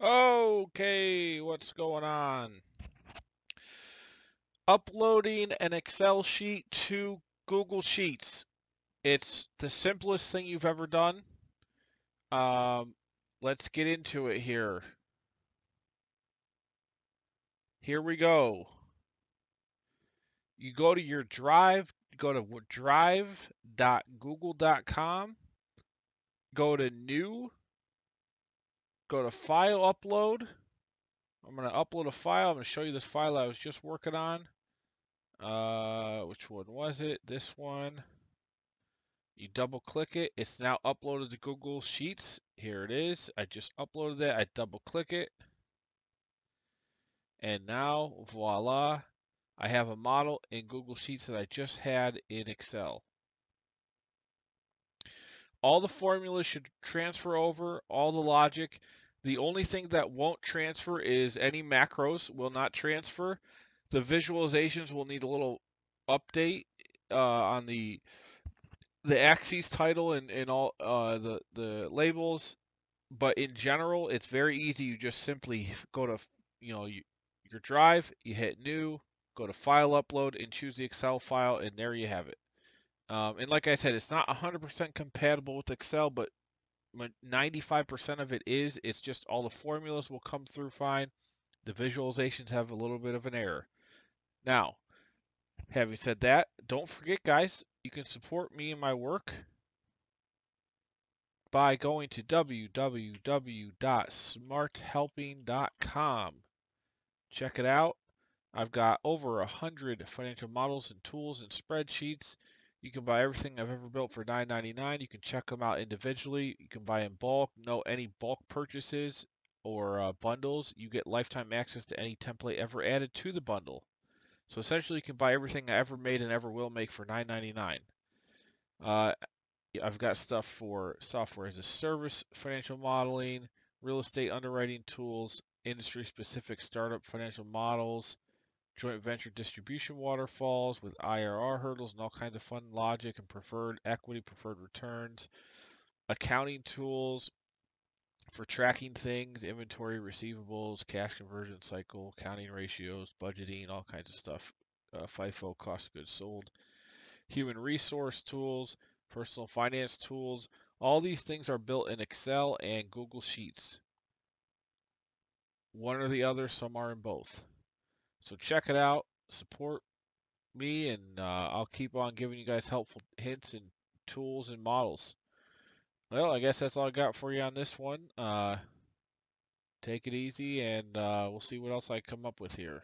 Okay, what's going on? Uploading an Excel sheet to Google Sheets. It's the simplest thing you've ever done. Um, let's get into it here. Here we go. You go to your Drive, go to drive.google.com, go to New, go to File Upload. I'm going to upload a file. I'm going to show you this file I was just working on. Which one was it? This one. You double click it. It's now uploaded to Google Sheets. Here it is. I just uploaded it. I double click it. And now, voila, I have a model in Google Sheets that I just had in Excel. All the formulas should transfer over, all the logic. The only thing that won't transfer is any macros will not transfer. The visualizations will need a little update on the axes title and all the labels. But in general, it's very easy. You just simply go to, your drive, you hit new, go to file upload and choose the Excel file, and there you have it. And like I said, it's not 100% compatible with Excel, but 95% of it is. It's just all the formulas will come through fine. The visualizations have a little bit of an error. Now, having said that, don't forget, guys, you can support me and my work by going to www.smarthelping.com. Check it out. I've got over 100 financial models and tools and spreadsheets. You can buy everything I've ever built for $9.99. You can check them out individually. You can buy in bulk. No any bulk purchases or bundles. You get lifetime access to any template ever added to the bundle. So essentially, you can buy everything I ever made and ever will make for $9.99. I've got stuff for software as a service, financial modeling, real estate underwriting tools, industry-specific startup financial models, joint venture distribution waterfalls with IRR hurdles and all kinds of fun logic and preferred equity, preferred returns, accounting tools for tracking things, inventory, receivables, cash conversion cycle, accounting ratios, budgeting, all kinds of stuff. FIFO, cost of goods sold, human resource tools, personal finance tools. All these things are built in Excel and Google Sheets. One or the other, some are in both. So check it out, support me, and I'll keep on giving you guys helpful hints and tools and models. Well, I guess that's all I got for you on this one. Take it easy, and we'll see what else I come up with here.